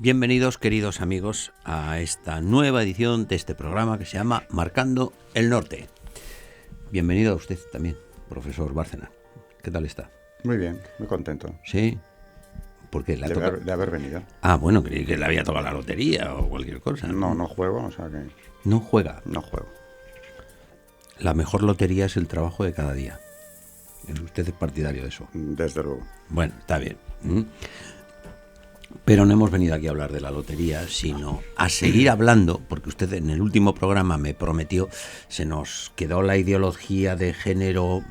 Bienvenidos, queridos amigos, a esta nueva edición de este programa que se llama Marcando el Norte. Bienvenido a usted también, profesor Bárcena. ¿Qué tal está? Muy bien, muy contento. ¿Sí? Porque de haber venido. Ah, bueno, creí que le había tocado la lotería o cualquier cosa. No juego, o sea que... ¿No juega? No juego. La mejor lotería es el trabajo de cada día. ¿Usted es partidario de eso? Desde luego. Bueno, está bien. Pero no hemos venido aquí a hablar de la lotería, sino a seguir hablando, porque usted en el último programa me prometió, se nos quedó la ideología de género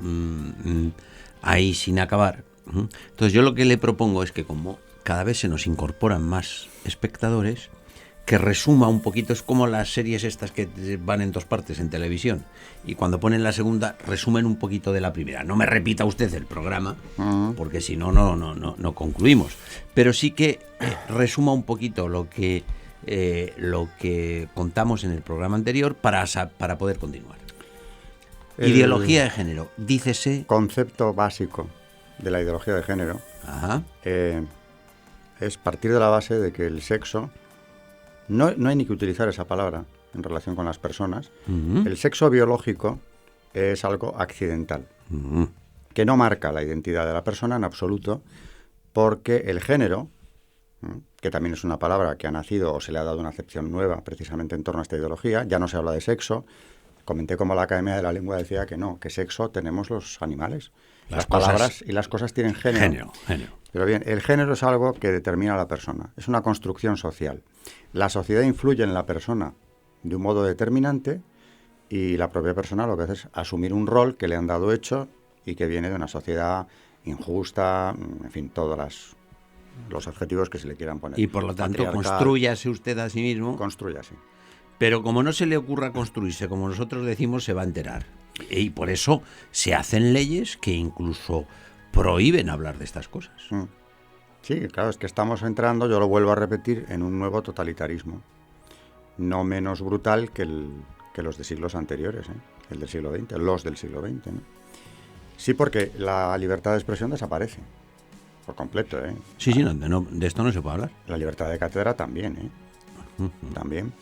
ahí sin acabar. Entonces yo lo que le propongo es que como cada vez se nos incorporan más espectadores, que resuma un poquito, es como las series estas que van en dos partes en televisión, y cuando ponen la segunda resumen un poquito de la primera. No me repita usted el programa, porque si no, no concluimos, pero sí que resuma un poquito lo que contamos en el programa anterior para poder continuar. Ideología de género, dícese... Concepto básico de la ideología de género. Ajá. Es partir de la base de que el sexo... No hay ni que utilizar esa palabra en relación con las personas. El sexo biológico es algo accidental, que no marca la identidad de la persona en absoluto, porque el género, que también es una palabra que ha nacido o se le ha dado una acepción nueva precisamente en torno a esta ideología, ya no se habla de sexo. Comenté como la Academia de la Lengua decía que no, que sexo tenemos los animales. Las palabras y las cosas tienen género. Pero bien, el género es algo que determina a la persona, es una construcción social. La sociedad influye en la persona de un modo determinante y la propia persona lo que hace es asumir un rol que le han dado hecho y que viene de una sociedad injusta, en fin, todos los adjetivos que se le quieran poner. Y por lo tanto, constrúyase usted a sí mismo. Constrúyase. Pero como no se le ocurra construirse, como nosotros decimos, se va a enterar. Y por eso se hacen leyes que incluso prohíben hablar de estas cosas. Sí, claro, es que estamos entrando, yo lo vuelvo a repetir, en un nuevo totalitarismo. No menos brutal que los de siglos anteriores, el del siglo XX, los del siglo XX. ¿no? Sí, porque la libertad de expresión desaparece por completo. Sí, de esto no se puede hablar. La libertad de cátedra también, también.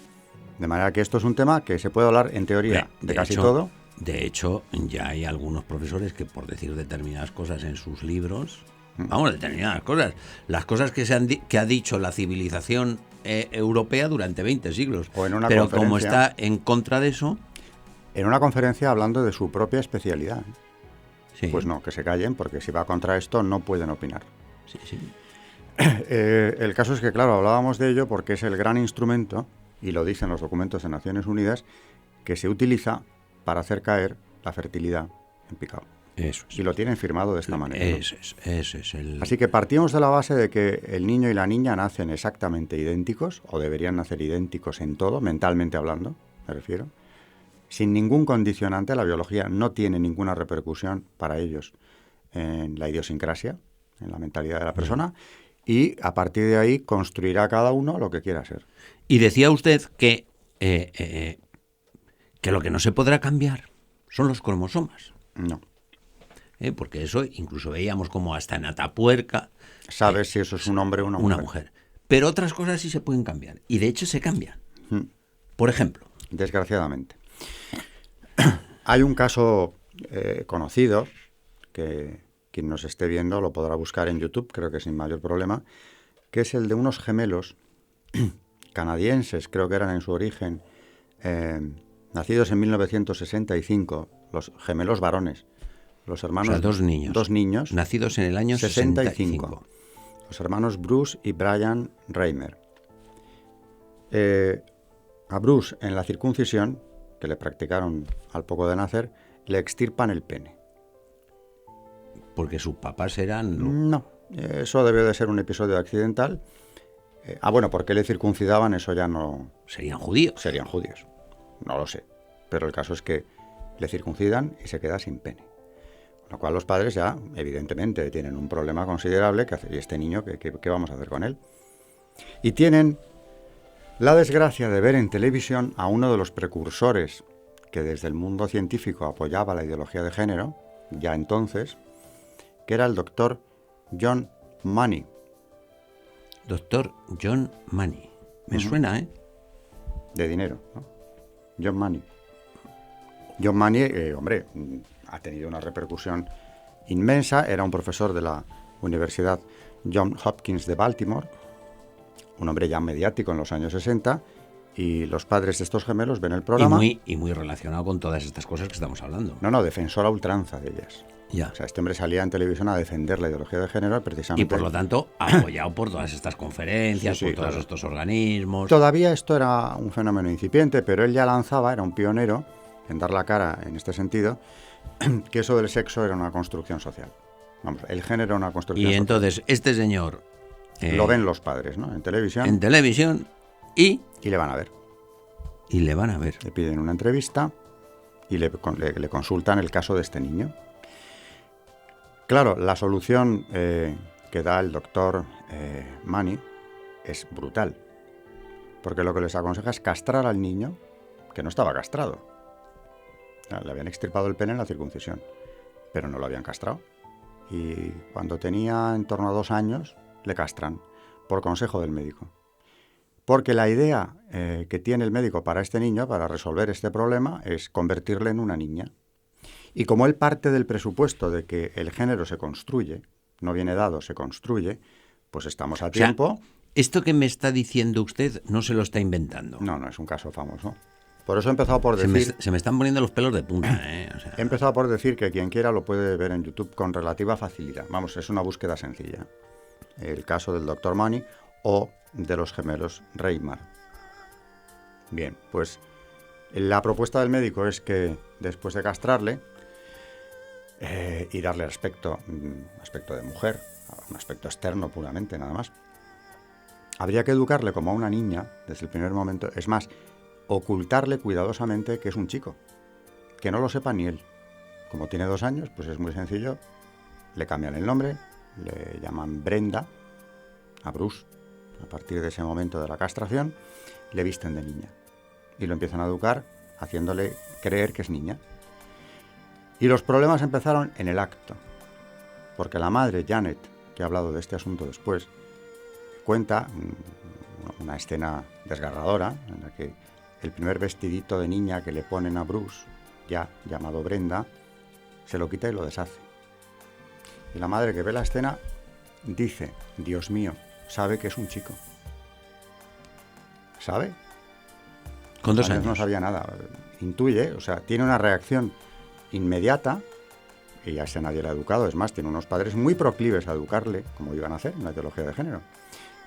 De manera que esto es un tema que se puede hablar en teoría de casi todo. De hecho, ya hay algunos profesores que por decir determinadas cosas en sus libros, vamos, determinadas cosas, las cosas que ha dicho la civilización europea durante 20 siglos, o en una pero como está en contra de eso... En una conferencia hablando de su propia especialidad. Sí. Pues no, que se callen, porque si va contra esto no pueden opinar. Sí. El caso es que, claro, hablábamos de ello porque es el gran instrumento, y lo dicen los documentos de Naciones Unidas, que se utiliza para hacer caer la fertilidad en picado. Eso es. Y lo tienen firmado de esta manera. Ese es el... Así que partimos de la base de que el niño y la niña nacen exactamente idénticos, o deberían nacer idénticos en todo, mentalmente hablando, me refiero, sin ningún condicionante. La biología no tiene ninguna repercusión para ellos en la idiosincrasia, en la mentalidad de la persona, y a partir de ahí construirá cada uno lo que quiera ser. Y decía usted que lo que no se podrá cambiar son los cromosomas. No. Porque eso incluso veíamos como hasta en Atapuerca... Sabes si eso es un hombre o una mujer. Pero otras cosas sí se pueden cambiar. Y de hecho se cambian. Por ejemplo. Desgraciadamente. Hay un caso conocido, que quien nos esté viendo lo podrá buscar en YouTube, creo que sin mayor problema, que es el de unos gemelos canadienses, creo que eran en su origen, nacidos en 1965, los gemelos varones. Los hermanos, o sea, dos niños nacidos en el año 65. Los hermanos Bruce y Brian Reimer. A Bruce, en la circuncisión, que le practicaron al poco de nacer, le extirpan el pene. ¿Porque sus papás eran...? No, eso debió de ser un episodio accidental. Bueno, ¿por qué le circuncidaban? Eso ya no... ¿Serían judíos? Serían judíos, no lo sé. Pero el caso es que le circuncidan y se queda sin pene. Con lo cual los padres ya, evidentemente, tienen un problema considerable. ¿Y este niño qué vamos a hacer con él? Y tienen la desgracia de ver en televisión a uno de los precursores que desde el mundo científico apoyaba la ideología de género, ya entonces, que era el doctor John Money. Doctor John Money. Me suena, ¿eh? De dinero, ¿no? John Money. John Money, hombre, ha tenido una repercusión inmensa. Era un profesor de la Universidad Johns Hopkins de Baltimore, un hombre ya mediático en los años 60, y los padres de estos gemelos ven el programa. Y muy relacionado con todas estas cosas que estamos hablando. No, defensor a ultranza de ellas. Ya. O sea, este hombre salía en televisión a defender la ideología de género precisamente. Y por lo tanto, apoyado por todas estas conferencias, Sí, por todos claro. estos organismos. Todavía esto era un fenómeno incipiente, pero él ya lanzaba, era un pionero en dar la cara en este sentido, que eso del sexo era una construcción social. Vamos, el género era una construcción Y social. entonces, este señor... Lo ven los padres, ¿no? En televisión. En televisión y le van a ver. Y le van a ver. Le piden una entrevista y le consultan el caso de este niño. Claro, la solución que da el doctor Money es brutal. Porque lo que les aconseja es castrar al niño, que no estaba castrado. Le habían extirpado el pene en la circuncisión, pero no lo habían castrado. Y cuando tenía en torno a 2 años, le castran, por consejo del médico. Porque la idea que tiene el médico para este niño, para resolver este problema, es convertirle en una niña. Y como él parte del presupuesto de que el género se construye, no viene dado, se construye, pues estamos a tiempo. O sea, esto que me está diciendo usted no se lo está inventando. No, es un caso famoso. Por eso he empezado por decir... Se me están poniendo los pelos de punta, ¿eh? O sea, He empezado por decir que quien quiera lo puede ver en YouTube con relativa facilidad. Vamos, es una búsqueda sencilla. El caso del Dr. Money o de los gemelos Reimar. Bien, pues la propuesta del médico es que después de castrarle y darle aspecto de mujer, un aspecto externo puramente, nada más, habría que educarle como a una niña desde el primer momento. Es más, ocultarle cuidadosamente que es un chico, que no lo sepa ni él. Como tiene 2 años, pues es muy sencillo, le cambian el nombre, le llaman Brenda, a Bruce. A partir de ese momento de la castración, le visten de niña y lo empiezan a educar haciéndole creer que es niña. Y los problemas empezaron en el acto, porque la madre, Janet, que ha hablado de este asunto después, cuenta una escena desgarradora en la que el primer vestidito de niña que le ponen a Bruce, ya llamado Brenda, se lo quita y lo deshace. Y la madre, que ve la escena, dice: Dios mío, sabe que es un chico. ¿Sabe? Con 2 años. No sabía nada. Intuye, o sea, tiene una reacción inmediata. Y ya ese nadie la ha educado. Es más, tiene unos padres muy proclives a educarle, como iban a hacer en la ideología de género.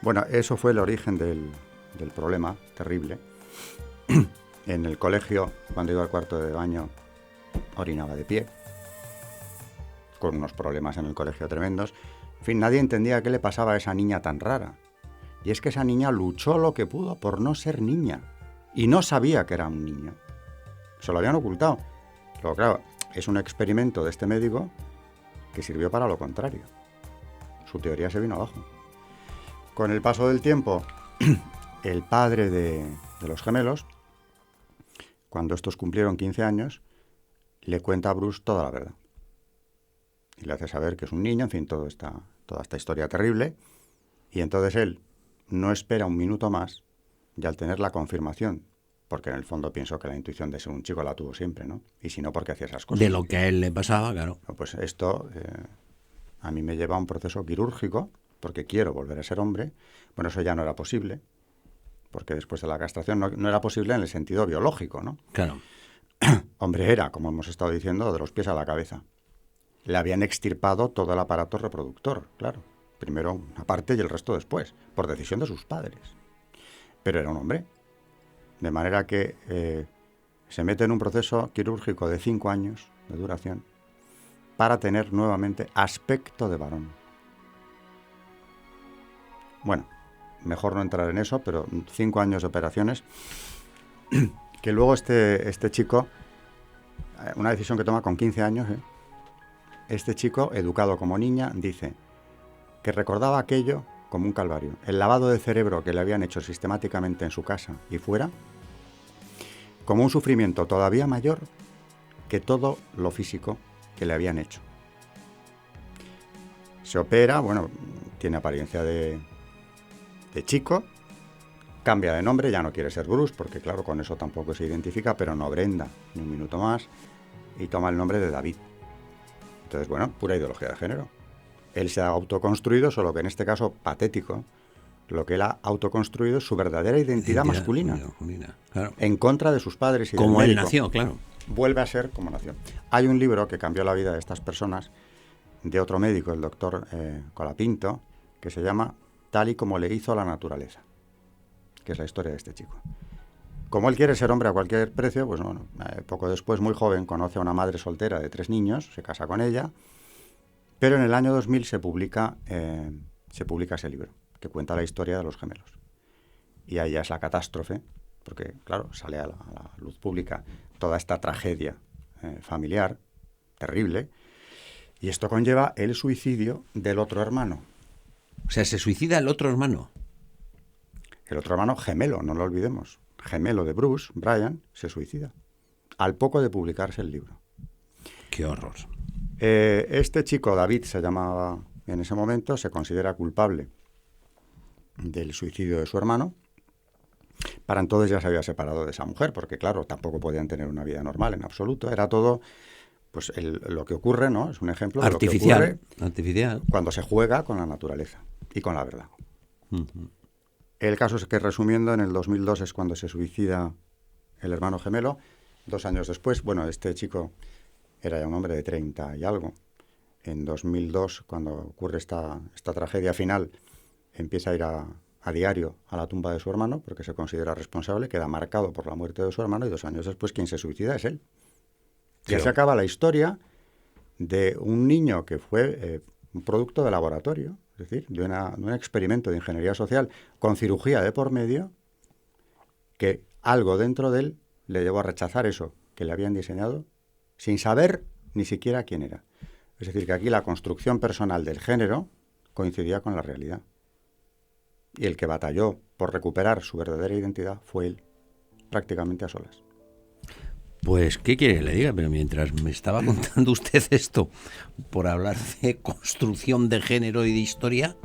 Bueno, eso fue el origen del problema terrible. En el colegio, cuando iba al cuarto de baño, orinaba de pie, con unos problemas en el colegio tremendos. En fin, nadie entendía qué le pasaba a esa niña tan rara. Y es que esa niña luchó lo que pudo por no ser niña. Y no sabía que era un niño. Se lo habían ocultado. Pero claro, es un experimento de este médico que sirvió para lo contrario. Su teoría se vino abajo. Con el paso del tiempo, el padre de los gemelos, cuando estos cumplieron 15 años, le cuenta a Bruce toda la verdad. Y le hace saber que es un niño, en fin, toda esta historia terrible. Y entonces él no espera un minuto más, y al tener la confirmación, porque en el fondo pienso que la intuición de ser un chico la tuvo siempre, ¿no? Y si no, porque hacía esas cosas. De lo que a él le pasaba, claro. Pues esto a mí me lleva a un proceso quirúrgico, porque quiero volver a ser hombre. Bueno, eso ya no era posible, porque después de la castración no era posible en el sentido biológico, ¿no? Claro. Hombre era, como hemos estado diciendo, de los pies a la cabeza. Le habían extirpado todo el aparato reproductor, claro. Primero una parte y el resto después, por decisión de sus padres. Pero era un hombre. De manera que se mete en un proceso quirúrgico de 5 años de duración para tener nuevamente aspecto de varón. Bueno, mejor no entrar en eso, pero 5 años de operaciones. Que luego este chico, una decisión que toma con 15 años, este chico, educado como niña, dice que recordaba aquello como un calvario. El lavado de cerebro que le habían hecho sistemáticamente en su casa y fuera, como un sufrimiento todavía mayor que todo lo físico que le habían hecho. Se opera, bueno, tiene apariencia de De chico, cambia de nombre, ya no quiere ser Bruce, porque claro, con eso tampoco se identifica, pero no Brenda, ni un minuto más, y toma el nombre de David. Entonces, bueno, pura ideología de género. Él se ha autoconstruido, solo que en este caso patético, lo que él ha autoconstruido es su verdadera identidad masculina, claro. En contra de sus padres y del como él médico. nació, claro. Vuelve a ser como nació. Hay un libro que cambió la vida de estas personas, de otro médico, el doctor Colapinto, que se llama Tal y como le hizo la naturaleza, que es la historia de este chico. Como él quiere ser hombre a cualquier precio, pues bueno, poco después, muy joven, conoce a una madre soltera de 3 niños, se casa con ella, pero en el año 2000 se publica ese libro, que cuenta la historia de los gemelos. Y ahí ya es la catástrofe, porque, claro, sale a la luz pública toda esta tragedia familiar terrible, y esto conlleva el suicidio del otro hermano. O sea, se suicida el otro hermano. El otro hermano gemelo, no lo olvidemos. Gemelo de Bruce, Brian, se suicida al poco de publicarse el libro. ¡Qué horror! Este chico, David se llamaba en ese momento, se considera culpable del suicidio de su hermano. Para entonces ya se había separado de esa mujer, porque claro, tampoco podían tener una vida normal en absoluto. Era todo, pues lo que ocurre, ¿no? Es un ejemplo de lo que ocurre cuando se juega con la naturaleza y con la verdad. Uh-huh. El caso es que, resumiendo, en el 2002 es cuando se suicida el hermano gemelo. 2 años después, bueno, este chico era ya un hombre de 30 y algo. En 2002, cuando ocurre esta tragedia final, empieza a ir a diario a la tumba de su hermano, porque se considera responsable, queda marcado por la muerte de su hermano, y 2 años después quien se suicida es él. Sí. Ya se acaba la historia de un niño que fue un producto de laboratorio, es decir, de un experimento de ingeniería social con cirugía de por medio, que algo dentro de él le llevó a rechazar eso que le habían diseñado sin saber ni siquiera quién era. Es decir, que aquí la construcción personal del género coincidía con la realidad. Y el que batalló por recuperar su verdadera identidad fue él, prácticamente a solas. Pues, ¿qué quiere que le diga? Pero mientras me estaba contando usted esto, por hablar de construcción de género y de historia,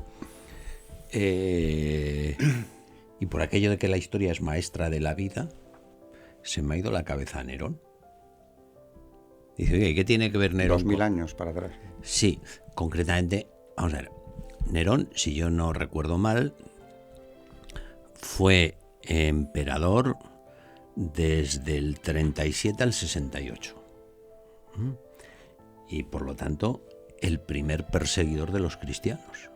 y por aquello de que la historia es maestra de la vida, se me ha ido la cabeza a Nerón. Dice, oye, ¿qué tiene que ver Nerón? 2000 años para atrás. Sí, concretamente, vamos a ver, Nerón, si yo no recuerdo mal, fue emperador desde el 37 al 68. Y por lo tanto, el primer perseguidor de los cristianos.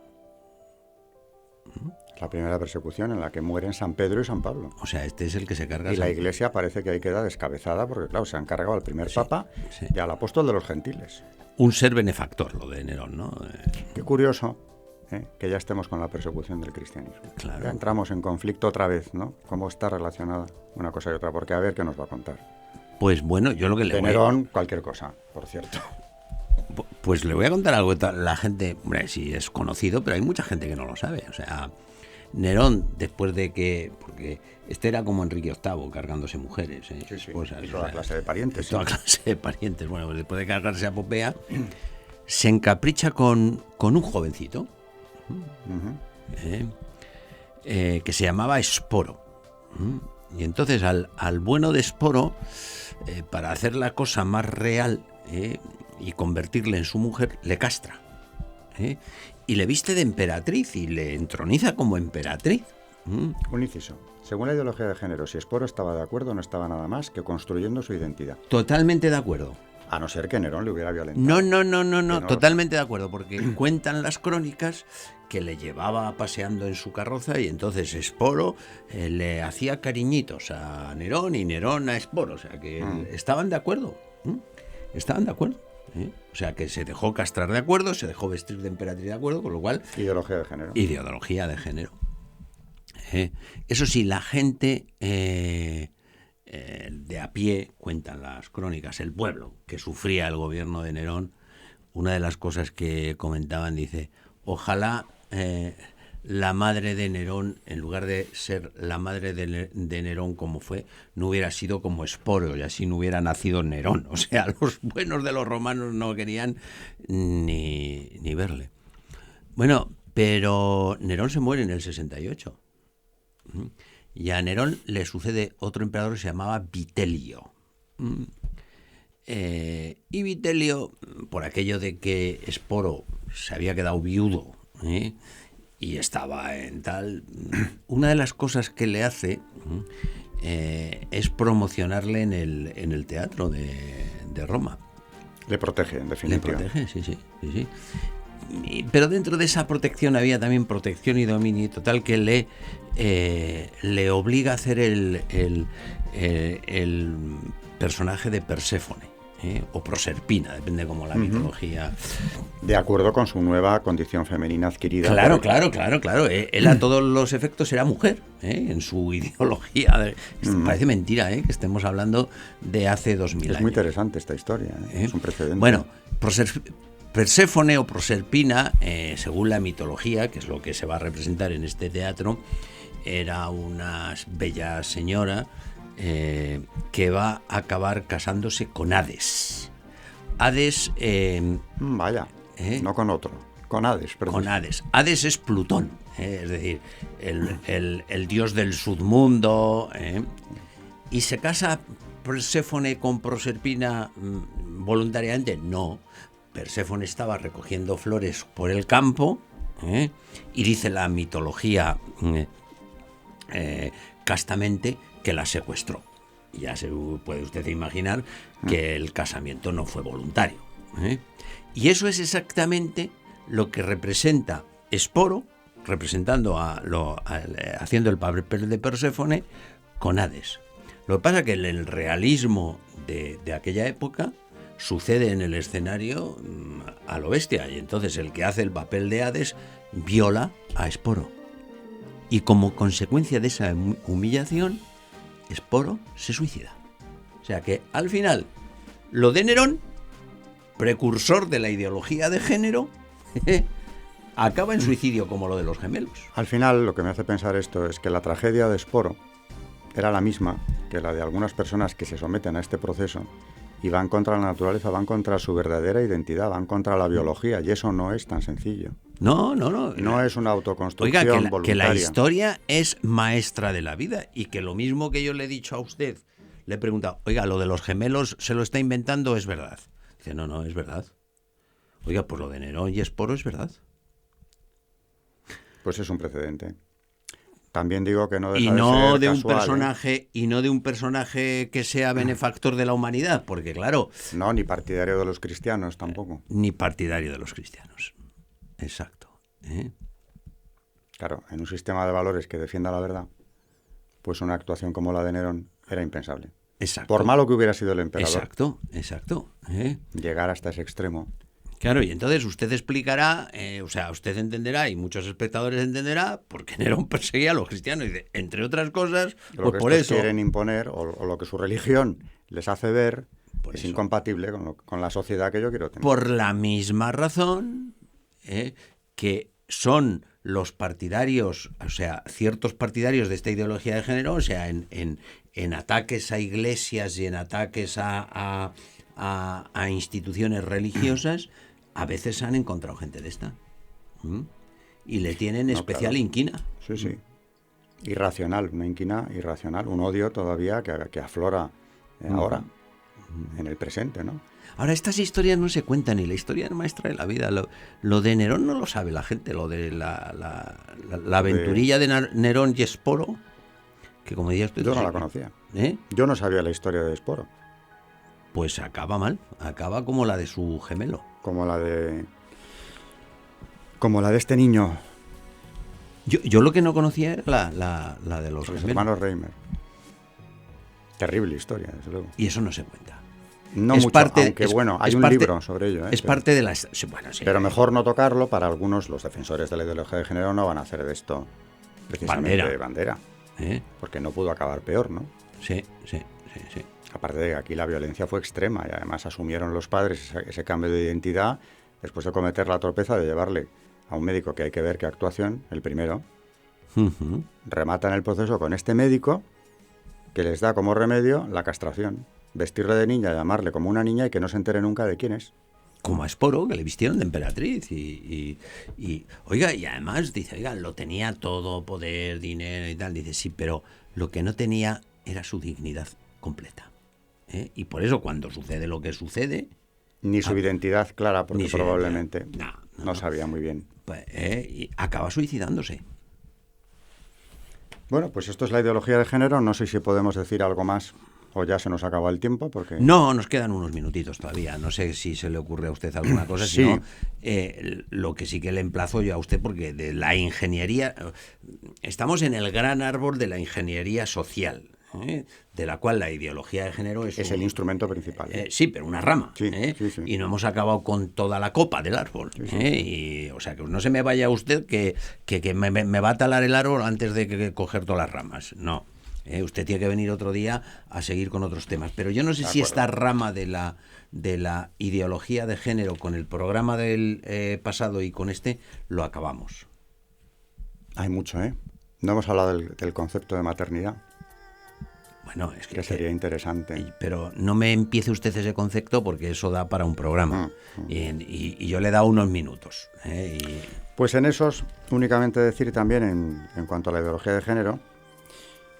La primera persecución en la que mueren San Pedro y San Pablo. O sea, este es el que se carga. Y la Iglesia parece que ahí queda descabezada porque, claro, se han cargado al primer papa y al apóstol de los gentiles. Un ser benefactor, lo de Nerón, ¿no? Qué curioso que ya estemos con la persecución del cristianismo. Claro. Ya entramos en conflicto otra vez, ¿no? ¿Cómo está relacionada una cosa y otra? Porque a ver qué nos va a contar. Pues bueno, yo lo que le de Nerón, cualquier cosa, por cierto. Pues le voy a contar algo. La gente, hombre, sí es conocido, pero hay mucha gente que no lo sabe. O sea, Nerón, después de que... Porque este era como Enrique VIII, cargándose mujeres. Sí. Esposas, y toda clase de parientes. Toda clase de parientes. Bueno, pues después de cargarse a Popea, se encapricha con un jovencito, que se llamaba Esporo. Y entonces al bueno de Esporo, para hacer la cosa más real y convertirle en su mujer, le castra. Y le viste de emperatriz y le entroniza como emperatriz. Un inciso. Según la ideología de género, si Esporo estaba de acuerdo, no estaba nada más que construyendo su identidad. Totalmente de acuerdo. A no ser que Nerón le hubiera violentado. No, totalmente de acuerdo, porque cuentan las crónicas que le llevaba paseando en su carroza y entonces Esporo le hacía cariñitos a Nerón y Nerón a Esporo, o sea que estaban de acuerdo. Estaban de acuerdo. O sea que se dejó castrar de acuerdo, se dejó vestir de emperatriz de acuerdo, con lo cual... Ideología de género. Ideología de género. Eso sí, la gente de a pie, cuentan las crónicas, el pueblo que sufría el gobierno de Nerón, una de las cosas que comentaban, dice, ojalá la madre de Nerón, en lugar de ser la madre de Nerón como fue, no hubiera sido como Esporo y así no hubiera nacido Nerón. O sea, los buenos de los romanos no querían ni verle. Bueno, Pero Nerón se muere en el 68. Y a Nerón le sucede otro emperador que se llamaba Vitelio. Y Vitelio, por aquello de que Esporo se había quedado viudo, y estaba en tal... Una de las cosas que le hace es promocionarle en el teatro de Roma. Le protege, en definitiva. Le protege, sí. Pero dentro de esa protección había también protección y dominio total que le obliga a hacer el personaje de Perséfone. O Proserpina, depende como la mitología. De acuerdo con su nueva condición femenina adquirida. Claro. Él a todos los efectos era mujer, en su ideología. Parece mentira, que estemos hablando de hace 2000 años. Es muy interesante esta historia, es un precedente. Bueno, Perséfone o Proserpina, según la mitología, que es lo que se va a representar en este teatro, era una bella señora que va a acabar casándose con Hades. Hades... Vaya, no con otro, con Hades. Con Hades. Hades es Plutón, es decir, el dios del submundo. ¿Y se casa Perséfone con Proserpina voluntariamente? No. Perséfone estaba recogiendo flores por el campo, y dice la mitología castamente que la secuestró. Ya se puede usted imaginar que el casamiento no fue voluntario. Y eso es exactamente lo que representa Esporo, representando haciendo el papel de Perséfone con Hades. Lo que pasa es que el realismo de aquella época sucede en el escenario a lo bestia, y entonces el que hace el papel de Hades viola a Esporo. Y como consecuencia de esa humillación, Esporo se suicida. O sea que al final, lo de Nerón, precursor de la ideología de género, acaba en suicidio como lo de los gemelos. Al final, lo que me hace pensar esto es que la tragedia de Esporo era la misma que la de algunas personas que se someten a este proceso y van contra la naturaleza, van contra su verdadera identidad, van contra la biología, y eso no es tan sencillo. No. No es una autoconstrucción voluntaria. Que la historia es maestra de la vida, y que lo mismo que yo le he dicho a usted, le he preguntado, oiga, lo de los gemelos se lo está inventando, ¿es verdad? Dice, no, es verdad. Oiga, pues lo de Nerón y Esporo es verdad. Pues es un precedente. También digo que no deja de ser un casual, personaje, y no de un personaje que sea benefactor de la humanidad, porque claro... No, ni partidario de los cristianos tampoco. Ni partidario de los cristianos. Exacto. Claro, en un sistema de valores que defienda la verdad, pues una actuación como la de Nerón era impensable. Exacto. Por malo que hubiera sido el emperador. Exacto. Llegar hasta ese extremo. Claro, y entonces usted explicará, usted entenderá, y muchos espectadores entenderá, por qué Nerón perseguía a los cristianos. Y dice, entre otras cosas, lo que por eso quieren imponer, o lo que su religión les hace ver, es incompatible con la sociedad que yo quiero tener. Por la misma razón que son los partidarios, ciertos partidarios de esta ideología de género, en ataques a iglesias y en ataques a instituciones religiosas, a veces han encontrado gente de esta. Y le tienen especial inquina. Sí. Irracional, una inquina irracional, un odio todavía que aflora ahora, en el presente, ¿no? Ahora, estas historias no se cuentan, y la historia es maestra de la vida. Lo de Nerón no lo sabe la gente, lo de la aventurilla de Nerón y Esporo, que como decía usted... Yo no la conocía. Yo no sabía la historia de Esporo. Pues acaba mal, acaba como la de su gemelo. Como la de este niño. Yo lo que no conocía era la de los gemelos. Hermanos Reimer. Terrible historia, desde luego. Y eso no se cuenta. No es mucho, parte, aunque hay un libro sobre ello. Es parte de las... Bueno, sí, pero mejor no tocarlo. Para algunos, los defensores de la ideología de género no van a hacer de esto precisamente bandera. Porque no pudo acabar peor, ¿no? Sí. Aparte de que aquí la violencia fue extrema, y además asumieron los padres ese cambio de identidad después de cometer la torpeza de llevarle a un médico que hay que ver qué actuación, el primero. Rematan el proceso con este médico que les da como remedio la castración. Vestirle de niña, llamarle como una niña y que no se entere nunca de quién es. como a Esporo, que le vistieron de emperatriz. Oiga, y además dice, oiga, lo tenía todo, poder, dinero y tal. Dice, sí, pero lo que no tenía era su dignidad completa. Y por eso cuando sucede lo que sucede... Ni su identidad clara, porque ni probablemente no sabía muy bien. Pues, y acaba suicidándose. Bueno, pues esto es la ideología de género. No sé si podemos decir algo más o ya se nos acaba el tiempo. Porque No, nos quedan unos minutitos todavía. No sé si se le ocurre a usted alguna cosa. Sí. Sino, lo que sí que le emplazo yo a usted, porque de la ingeniería... Estamos en el gran árbol de la ingeniería social, de la cual la ideología de género es el instrumento principal. Sí, pero una rama. Sí. Y no hemos acabado con toda la copa del árbol. Sí. Y, o sea, que no se me vaya usted que me va a talar el árbol antes de que coger todas las ramas. No. Usted tiene que venir otro día a seguir con otros temas. Pero yo no sé si esta rama de la ideología de género, con el programa del pasado y con este, lo acabamos. Hay mucho, ¿eh? No hemos hablado del concepto de maternidad. Bueno, es que sería interesante. Pero no me empiece usted ese concepto, porque eso da para un programa. Y yo le he dado unos minutos. Pues en esos, únicamente decir también en cuanto a la ideología de género,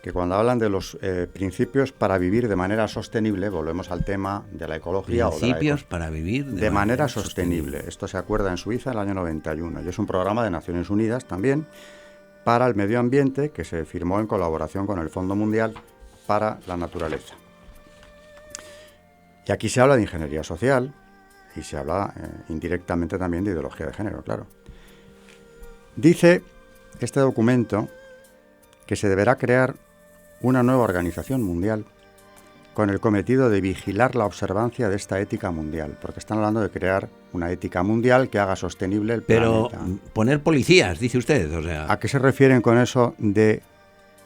que cuando hablan de los principios para vivir de manera sostenible, volvemos al tema de la ecología. Principios para vivir de manera sostenible. Esto se acuerda en Suiza en el año 91 y es un programa de Naciones Unidas también para el medio ambiente que se firmó en colaboración con el Fondo Mundial para la Naturaleza. Y aquí se habla de ingeniería social y se habla indirectamente también de ideología de género, claro. Dice este documento que se deberá crear una nueva organización mundial con el cometido de vigilar la observancia de esta ética mundial, porque están hablando de crear una ética mundial que haga sostenible el planeta. Pero poner policías, dice usted, o sea... ¿A qué se refieren con eso de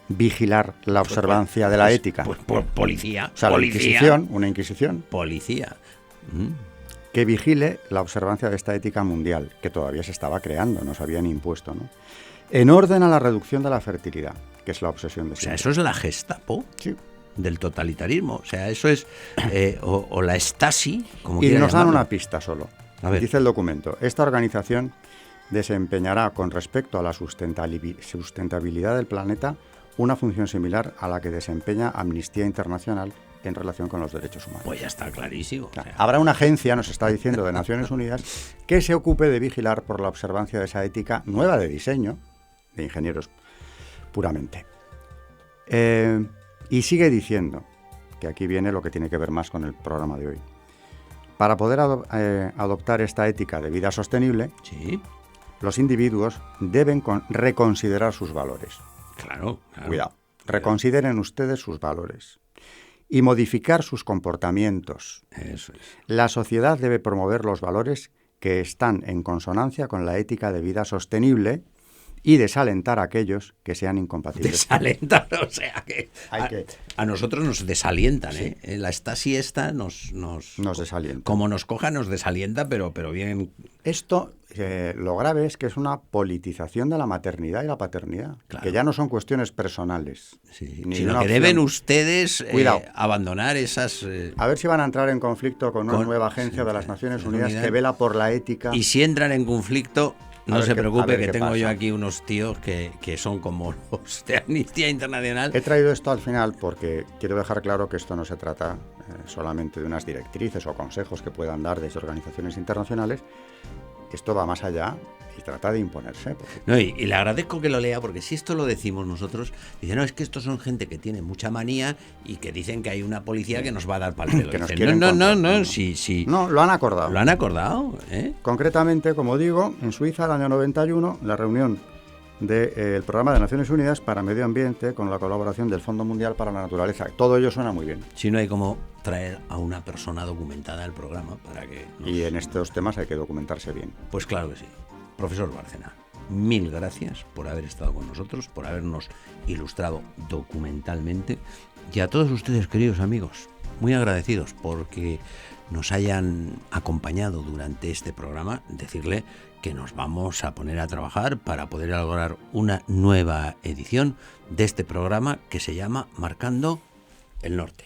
vigilar la observancia de la ética? Pues policía. O sea, policía. Una inquisición. Policía. Que vigile la observancia de esta ética mundial, que todavía se estaba creando, no se habían impuesto, ¿no? En orden a la reducción de la fertilidad, que es la obsesión de siempre. O sea, eso es la Gestapo. Sí. Del totalitarismo. O sea, eso es... o la Stasi, como y quiera nos llamarlo. dan una pista solo. A ver. Dice el documento, esta organización desempeñará con respecto a la sustentabilidad del planeta una función similar a la que desempeña Amnistía Internacional en relación con los derechos humanos. Pues ya está clarísimo. O sea, habrá una agencia, nos está diciendo, de Naciones Unidas, que se ocupe de vigilar por la observancia de esa ética nueva de diseño, de ingenieros puramente. Y sigue diciendo, que aquí viene lo que tiene que ver más con el programa de hoy. Para poder adoptar esta ética de vida sostenible, Sí. los individuos deben reconsiderar sus valores. Claro. Cuidado. Reconsideren ustedes sus valores y modificar sus comportamientos. Eso es. La sociedad debe promover los valores que están en consonancia con la ética de vida sostenible y desalentar a aquellos que sean incompatibles. Desalentar, o sea que a nosotros nos desalientan, Sí. La Stasi esta nos desalienta. Como nos coja, nos desalienta, pero bien. Esto, lo grave es que es una politización de la maternidad y la paternidad, Claro. que ya no son cuestiones personales. Sí. Ni Sino una que opción. deben ustedes Cuidado. abandonar esas... A ver si van a entrar en conflicto con una nueva agencia de las Naciones Unidas que vela por la ética. Y si entran en conflicto... No se a preocupe, ver que qué tengo pasa. yo aquí unos tíos que son como los de Amnistía Internacional. He traído esto al final porque quiero dejar claro que esto no se trata solamente de unas directrices o consejos que puedan dar desde organizaciones internacionales. Esto va más allá y trata de imponerse. No, y le agradezco que lo lea, porque si esto lo decimos nosotros, dice, no, es que estos son gente que tiene mucha manía y que dicen que hay una policía que nos va a dar pal pelo. Que nos Dicen, quieren controlar. no, sí. No, lo han acordado. Lo han acordado, ¿eh? Concretamente, como digo, en Suiza, el año 91, la reunión del Programa de Naciones Unidas para Medio Ambiente con la colaboración del Fondo Mundial para la Naturaleza. Todo ello suena muy bien. Si no hay como traer a una persona documentada al programa para que... Y en estos temas hay que documentarse bien. Pues claro que sí. Profesor Bárcena, mil gracias por haber estado con nosotros, por habernos ilustrado documentalmente. Y a todos ustedes, queridos amigos, muy agradecidos porque nos hayan acompañado durante este programa. Decirle que nos vamos a poner a trabajar para poder lograr una nueva edición de este programa que se llama Marcando el Norte.